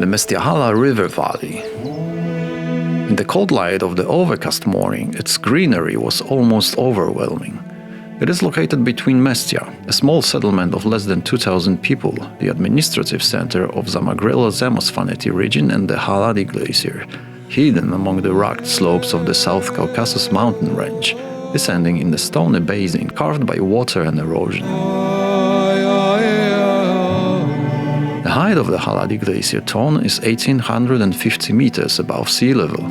the Mestiachala River Valley. In the cold light of the overcast morning, its greenery was almost overwhelming. It is located between Mestia, a small settlement of less than 2,000 people, the administrative center of Svaneti region, and the Chalaati Glacier, hidden among the rugged slopes of the South Caucasus mountain range, descending in the stony basin carved by water and erosion. The height of the Chalaadi Glacier tongue is 1,850 meters above sea level.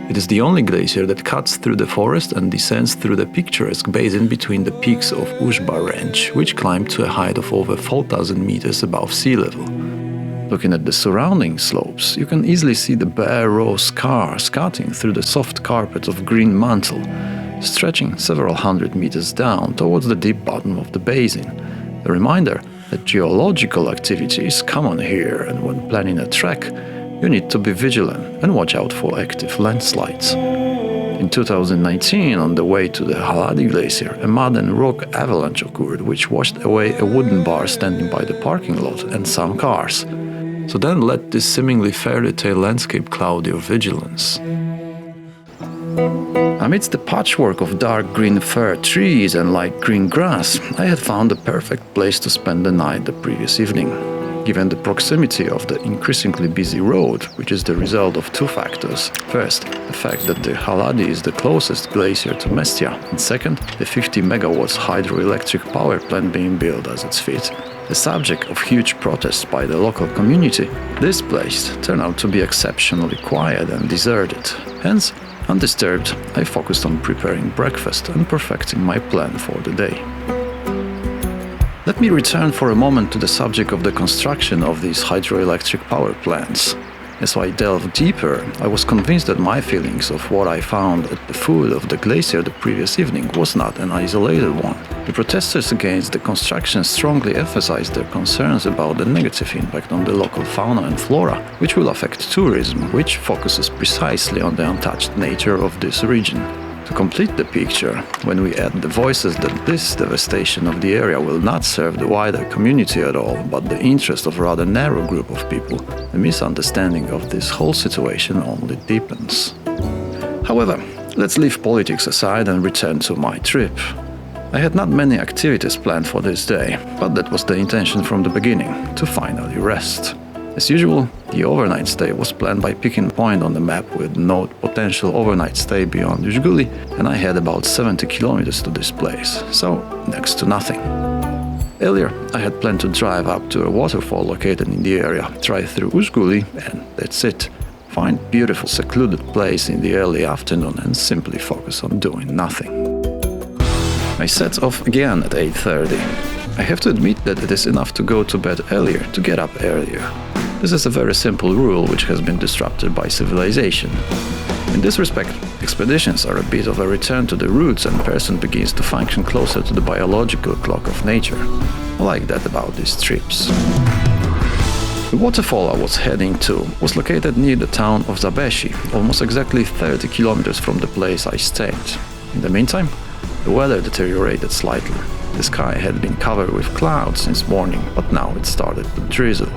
It is the only glacier that cuts through the forest and descends through the picturesque basin between the peaks of Ushguli range, which climb to a height of over 4,000 meters above sea level. Looking at the surrounding slopes, you can easily see the bare raw scars cutting through the soft carpet of green mantle, stretching several hundred meters down towards the deep bottom of the basin. A reminder that geological activity is common here, and when planning a trek, you need to be vigilant and watch out for active landslides. In 2019, on the way to the Chalaadi Glacier, a mud and rock avalanche occurred which washed away a wooden bar standing by the parking lot and some cars. So then let this seemingly fairy tale landscape cloud your vigilance. Amidst the patchwork of dark green fir trees and light green grass, I had found the perfect place to spend the night the previous evening. Given the proximity of the increasingly busy road, which is the result of two factors. First, the fact that the Chalaadi is the closest glacier to Mestia, and second, the 50 megawatts hydroelectric power plant being built as its feet. The subject of huge protests by the local community, this place turned out to be exceptionally quiet and deserted. Hence, undisturbed, I focused on preparing breakfast and perfecting my plan for the day. Let me return for a moment to the subject of the construction of these hydroelectric power plants. As I delved deeper, I was convinced that my feelings of what I found at the foot of the glacier the previous evening was not an isolated one. The protesters against the construction strongly emphasized their concerns about the negative impact on the local fauna and flora, which will affect tourism, which focuses precisely on the untouched nature of this region. To complete the picture, when we add the voices that this devastation of the area will not serve the wider community at all, but the interest of a rather narrow group of people, the misunderstanding of this whole situation only deepens. However, let's leave politics aside and return to my trip. I had not many activities planned for this day, but that was the intention from the beginning, to finally rest. As usual, the overnight stay was planned by picking a point on the map with no potential overnight stay beyond Ushguli, and I had about 70 kilometers to this place, so next to nothing. Earlier, I had planned to drive up to a waterfall located in the area, drive through Ushguli, and that's it. Find a beautiful secluded place in the early afternoon and simply focus on doing nothing. I set off again at 8:30. I have to admit that it is enough to go to bed earlier to get up earlier. This is a very simple rule which has been disrupted by civilization. In this respect, expeditions are a bit of a return to the roots and a person begins to function closer to the biological clock of nature. I like that about these trips. The waterfall I was heading to was located near the town of Zhabeshi, almost exactly 30 kilometers from the place I stayed. In the meantime, the weather deteriorated slightly. The sky had been covered with clouds since morning, but now it started to drizzle.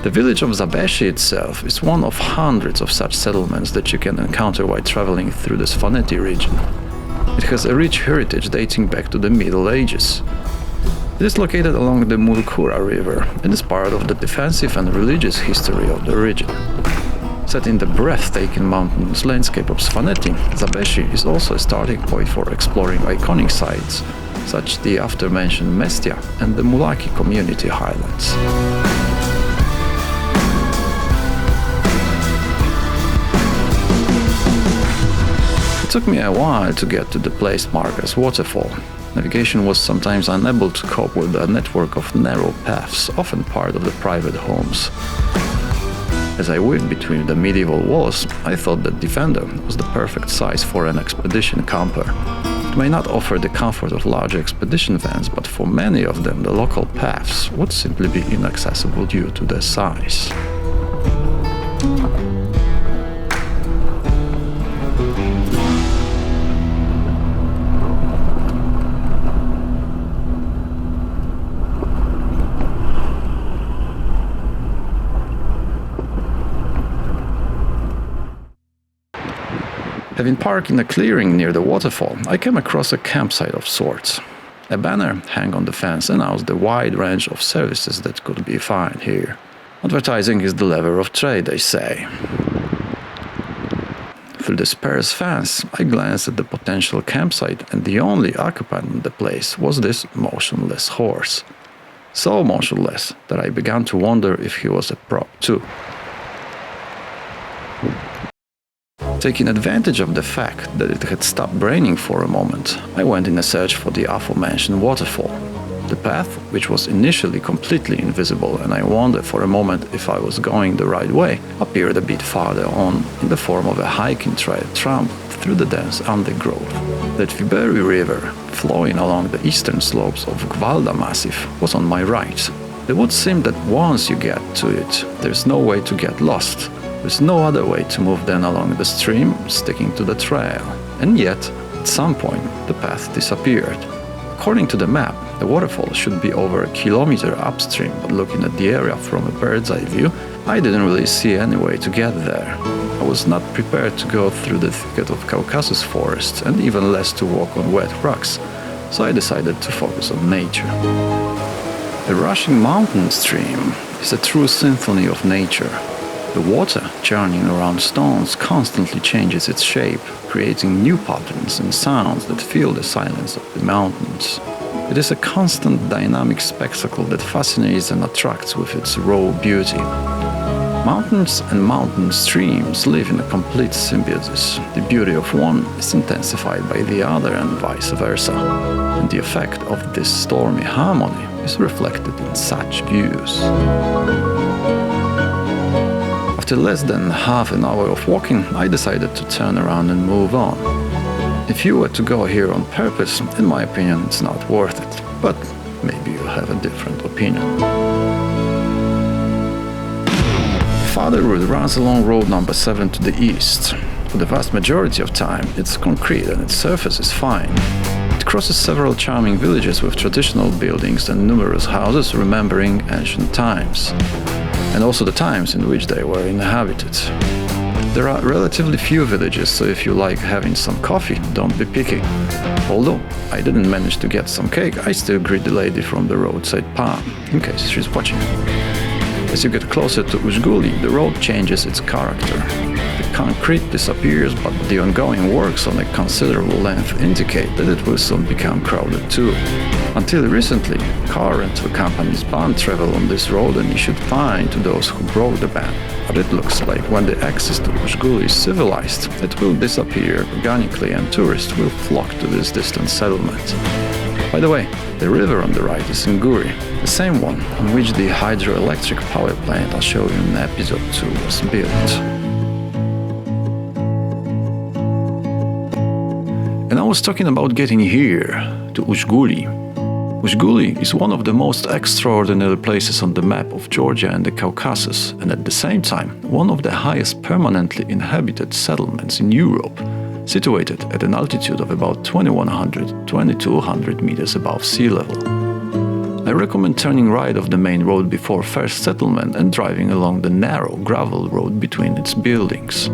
The village of Zhabeshi itself is one of hundreds of such settlements that you can encounter while traveling through the Svaneti region. It has a rich heritage dating back to the Middle Ages. It is located along the Shkhara River and is part of the defensive and religious history of the region. Set in the breathtaking mountainous landscape of Svaneti, Zhabeshi is also a starting point for exploring iconic sites, such as the aforementioned Mestia and the Mulaki community highlands. It took me a while to get to the place marked as waterfall. Navigation was sometimes unable to cope with a network of narrow paths, often part of the private homes. As I weaved between the medieval walls, I thought that Defender was the perfect size for an expedition camper. It may not offer the comfort of larger expedition vans, but for many of them the local paths would simply be inaccessible due to their size. Having parked in a clearing near the waterfall, I came across a campsite of sorts. A banner hung on the fence announced the wide range of services that could be found here. Advertising is the lever of trade, they say. Through the sparse fence, I glanced at the potential campsite, and the only occupant in the place was this motionless horse. So motionless that I began to wonder if he was a prop too. Taking advantage of the fact that it had stopped raining for a moment, I went in a search for the aforementioned waterfall. The path, which was initially completely invisible and I wondered for a moment if I was going the right way, appeared a bit farther on in the form of a hiking trail tramped through the dense undergrowth. The Tviberi River, flowing along the eastern slopes of Gvalda massif, was on my right. It would seem that once you get to it, there's no way to get lost. There's no other way to move than along the stream, sticking to the trail. And yet, at some point, the path disappeared. According to the map, the waterfall should be over a kilometer upstream, but looking at the area from a bird's eye view, I didn't really see any way to get there. I was not prepared to go through the thicket of Caucasus forests, and even less to walk on wet rocks, so I decided to focus on nature. The rushing mountain stream is a true symphony of nature. The water, churning around stones, constantly changes its shape, creating new patterns and sounds that fill the silence of the mountains. It is a constant dynamic spectacle that fascinates and attracts with its raw beauty. Mountains and mountain streams live in a complete symbiosis. The beauty of one is intensified by the other and vice versa. And the effect of this stormy harmony is reflected in such views. After less than half an hour of walking, I decided to turn around and move on. If you were to go here on purpose, in my opinion, it's not worth it. But maybe you have a different opinion. The further route runs along road number 7 to the east. For the vast majority of time, it's concrete and its surface is fine. It crosses several charming villages with traditional buildings and numerous houses remembering ancient times, and also the times in which they were inhabited. There are relatively few villages, so if you like having some coffee, don't be picky. Although I didn't manage to get some cake, I still greet the lady from the roadside palm, in case she's watching. As you get closer to Ushguli, the road changes its character. The concrete disappears, but the ongoing works on a considerable length indicate that it will soon become crowded too. Until recently, car rental companies banned travel on this road and issued fines to those who broke the ban. But it looks like when the access to Ushguli is civilized, it will disappear organically and tourists will flock to this distant settlement. By the way, the river on the right is Nguri, the same one on which the hydroelectric power plant I'll show you in episode 2 was built. And I was talking about getting here, to Ushguli. Ushguli is one of the most extraordinary places on the map of Georgia and the Caucasus, and at the same time, one of the highest permanently inhabited settlements in Europe, situated at an altitude of about 2,100–2,200 meters above sea level. I recommend turning right off the main road before first settlement and driving along the narrow gravel road between its buildings.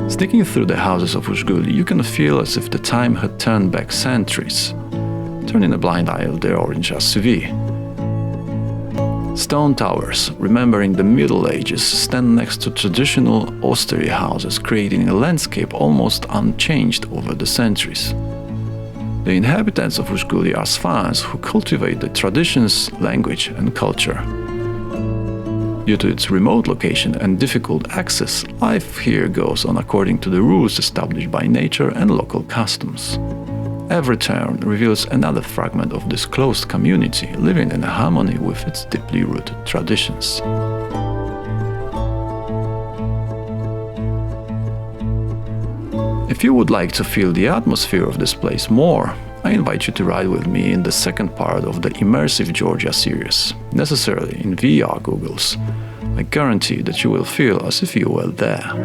Sneaking through the houses of Ushguli, you can feel as if the time had turned back centuries. Turning a blind eye of the orange SUV. Stone towers, remembering the Middle Ages, stand next to traditional ostery houses, creating a landscape almost unchanged over the centuries. The inhabitants of Ushguli are Svans who cultivate the traditions, language and culture. Due to its remote location and difficult access, life here goes on according to the rules established by nature and local customs. Every turn reveals another fragment of this closed community living in harmony with its deeply rooted traditions. If you would like to feel the atmosphere of this place more, I invite you to ride with me in the second part of the Immersive Georgia series, necessarily in VR goggles. I guarantee that you will feel as if you were there.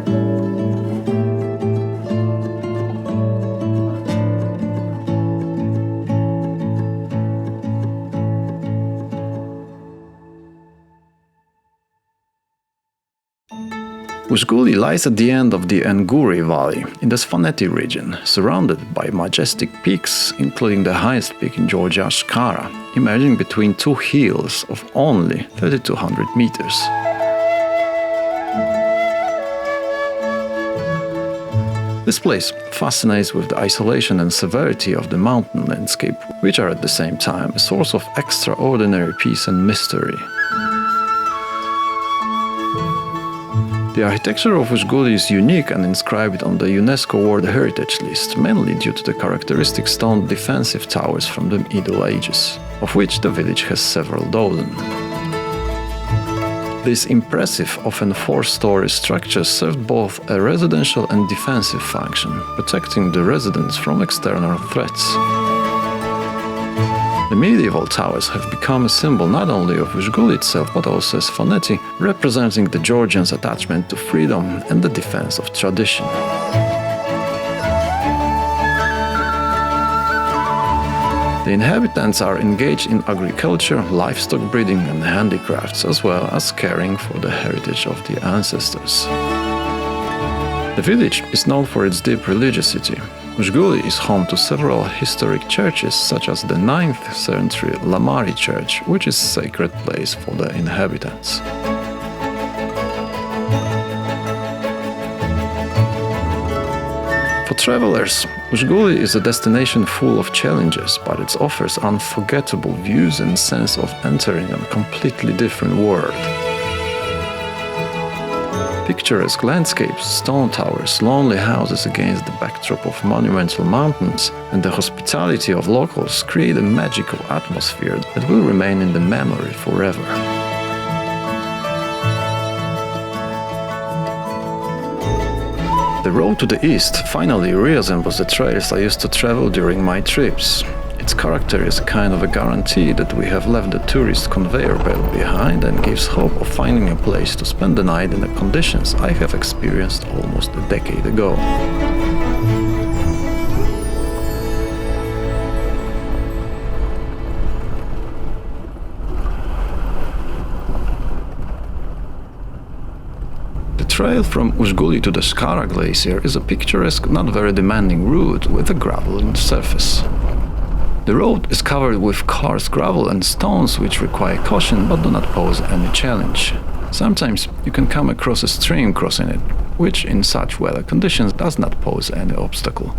Ushguli lies at the end of the Tviberi Valley in the Svaneti region, surrounded by majestic peaks, including the highest peak in Georgia, Shkhara, emerging between two hills of only 3,200 meters. This place fascinates with the isolation and severity of the mountain landscape, which are at the same time a source of extraordinary peace and mystery. The architecture of Ushguli is unique and inscribed on the UNESCO World Heritage List, mainly due to the characteristic stone defensive towers from the Middle Ages, of which the village has several dozen. These impressive, often four-story structures served both a residential and defensive function, protecting the residents from external threats. The medieval towers have become a symbol not only of Ushguli itself but also as Svaneti, representing the Georgians' attachment to freedom and the defense of tradition. The inhabitants are engaged in agriculture, livestock breeding and handicrafts, as well as caring for the heritage of the ancestors. The village is known for its deep religiosity. Ushguli is home to several historic churches, such as the 9th century Lamari Church, which is a sacred place for the inhabitants. For travelers, Ushguli is a destination full of challenges, but it offers unforgettable views and sense of entering a completely different world. Picturesque landscapes, stone towers, lonely houses against the backdrop of monumental mountains, and the hospitality of locals create a magical atmosphere that will remain in the memory forever. The road to the east finally resembles the trails I used to travel during my trips. Its character is a kind of a guarantee that we have left the tourist conveyor belt behind and gives hope of finding a place to spend the night in the conditions I have experienced almost a decade ago. The trail from Ushguli to the Shara Glacier is a picturesque, not very demanding route with a gravelly surface. The road is covered with coarse gravel and stones which require caution but do not pose any challenge. Sometimes you can come across a stream crossing it, which in such weather conditions does not pose any obstacle.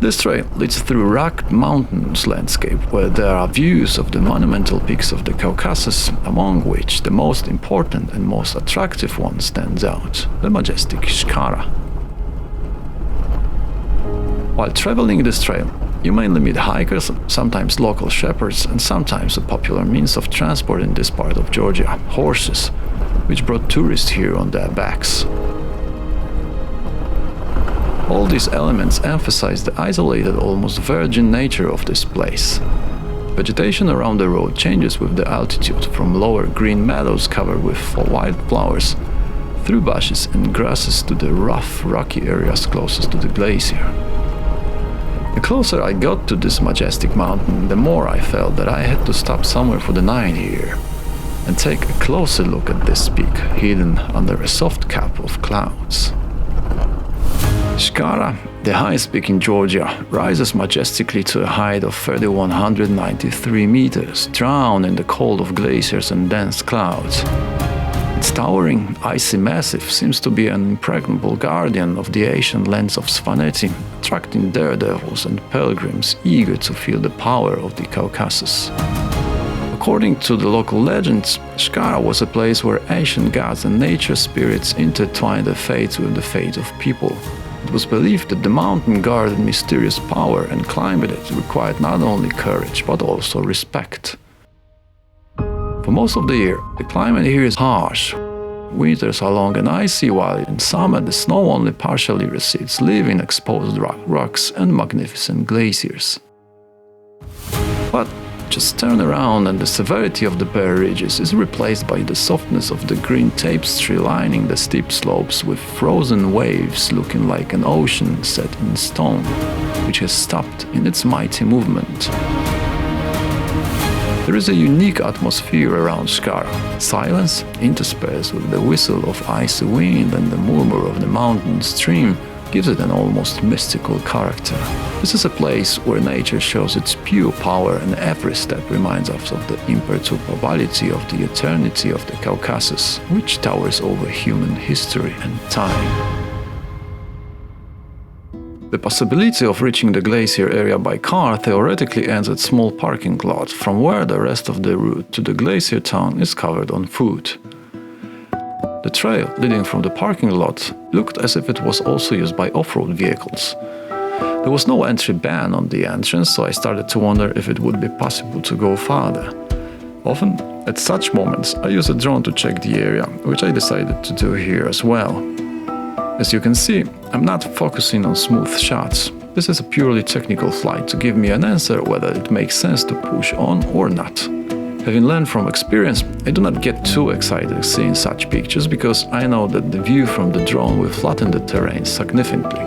This trail leads through rugged mountains landscape where there are views of the monumental peaks of the Caucasus, among which the most important and most attractive one stands out, the majestic Shkhara. While traveling this trail, you mainly meet hikers, sometimes local shepherds, and sometimes a popular means of transport in this part of Georgia, horses, which brought tourists here on their backs. All these elements emphasize the isolated, almost virgin nature of this place. Vegetation around the road changes with the altitude, from lower green meadows covered with wildflowers, through bushes and grasses to the rough, rocky areas closest to the glacier. The closer I got to this majestic mountain, the more I felt that I had to stop somewhere for the night here and take a closer look at this peak hidden under a soft cap of clouds. Shkhara, the highest peak in Georgia, rises majestically to a height of 3,193 meters, drowned in the cold of glaciers and dense clouds. Its towering, icy massif seems to be an impregnable guardian of the ancient lands of Svaneti, attracting daredevils and pilgrims eager to feel the power of the Caucasus. According to the local legends, Shkhara was a place where ancient gods and nature spirits intertwined their fates with the fate of people. It was believed that the mountain guarded mysterious power, and climbing it required not only courage but also respect. For most of the year, the climate here is harsh. Winters are long and icy, while in summer the snow only partially recedes, leaving exposed rocks and magnificent glaciers. But just turn around and the severity of the bare ridges is replaced by the softness of the green tapestry lining the steep slopes, with frozen waves looking like an ocean set in stone, which has stopped in its mighty movement. There is a unique atmosphere around Shkhara. Silence, interspersed with the whistle of icy wind and the murmur of the mountain stream, gives it an almost mystical character. This is a place where nature shows its pure power, and every step reminds us of the imperturbability of the eternity of the Caucasus, which towers over human history and time. The possibility of reaching the glacier area by car theoretically ends at small parking lot, from where the rest of the route to the glacier town is covered on foot. The trail leading from the parking lot looked as if it was also used by off-road vehicles. There was no entry ban on the entrance, so I started to wonder if it would be possible to go farther. Often, at such moments, I use a drone to check the area, which I decided to do here as well. As you can see, I'm not focusing on smooth shots. This is a purely technical flight to give me an answer whether it makes sense to push on or not. Having learned from experience, I do not get too excited seeing such pictures because I know that the view from the drone will flatten the terrain significantly.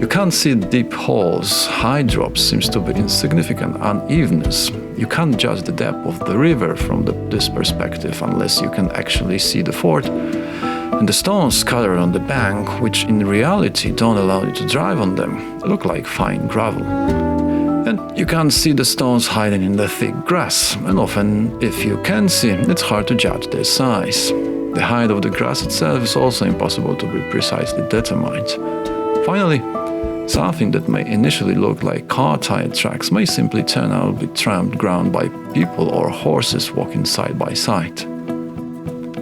You can't see deep holes, high drops seems to be insignificant unevenness. You can't judge the depth of the river from this perspective unless you can actually see the ford. And the stones scattered on the bank, which in reality don't allow you to drive on them, look like fine gravel. And you can't see the stones hiding in the thick grass, and often, if you can see, it's hard to judge their size. The height of the grass itself is also impossible to be precisely determined. Finally, something that may initially look like car-tire tracks may simply turn out to be tramped ground by people or horses walking side by side.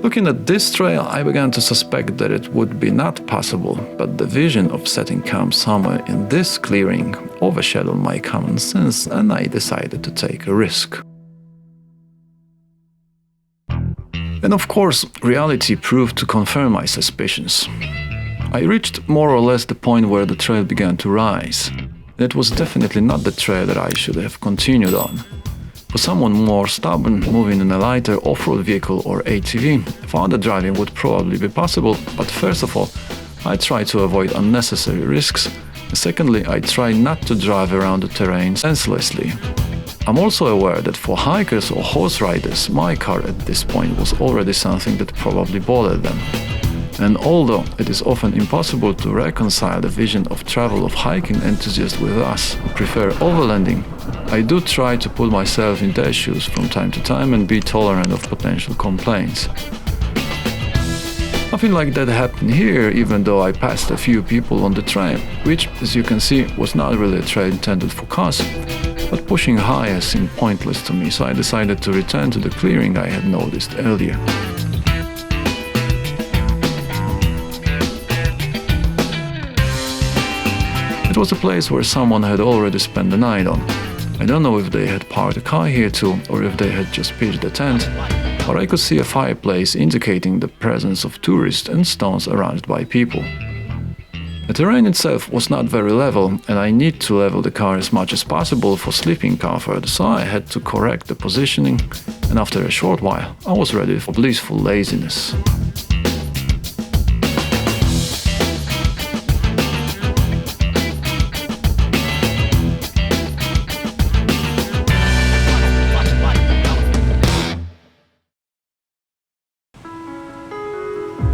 Looking at this trail, I began to suspect that it would be not possible, but the vision of setting camp somewhere in this clearing overshadowed my common sense, and I decided to take a risk. And of course, reality proved to confirm my suspicions. I reached more or less the point where the trail began to rise. It was definitely not the trail that I should have continued on. For someone more stubborn, moving in a lighter off-road vehicle or ATV, farther driving would probably be possible, but first of all, I tried to avoid unnecessary risks. Secondly, I tried not to drive around the terrain senselessly. I'm also aware that for hikers or horse riders, my car at this point was already something that probably bothered them. And although it is often impossible to reconcile the vision of travel of hiking enthusiasts with us who prefer overlanding, I do try to put myself in their shoes from time to time and be tolerant of potential complaints. Nothing like that happened here, even though I passed a few people on the trail, which, as you can see, was not really a trail intended for cars. But pushing higher seemed pointless to me, so I decided to return to the clearing I had noticed earlier. It was a place where someone had already spent the night on. I don't know if they had parked a car here too, or if they had just pitched a tent, but I could see a fireplace indicating the presence of tourists and stones surrounded by people. The terrain itself was not very level, and I need to level the car as much as possible for sleeping comfort, so I had to correct the positioning, and after a short while, I was ready for blissful laziness.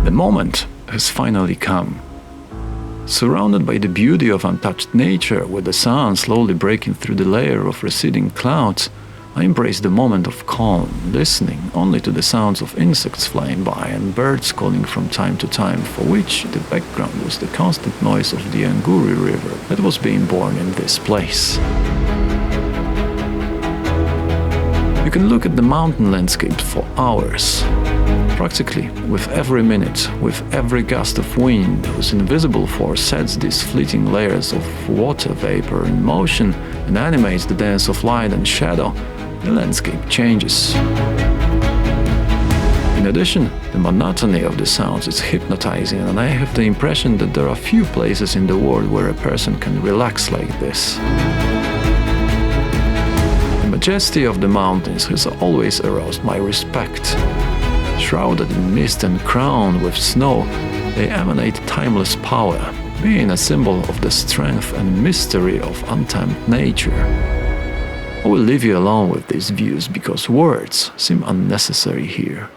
The moment has finally come. Surrounded by the beauty of untouched nature, with the sun slowly breaking through the layer of receding clouds, I embraced the moment of calm, listening only to the sounds of insects flying by and birds calling from time to time, for which the background was the constant noise of the Ushguli River that was being born in this place. You can look at the mountain landscape for hours. Practically, with every minute, with every gust of wind, whose invisible force sets these fleeting layers of water vapor in motion and animates the dance of light and shadow, the landscape changes. In addition, the monotony of the sounds is hypnotizing, and I have the impression that there are few places in the world where a person can relax like this. The majesty of the mountains has always aroused my respect. Shrouded in mist and crowned with snow, they emanate timeless power, being a symbol of the strength and mystery of untamed nature. I will leave you alone with these views because words seem unnecessary here.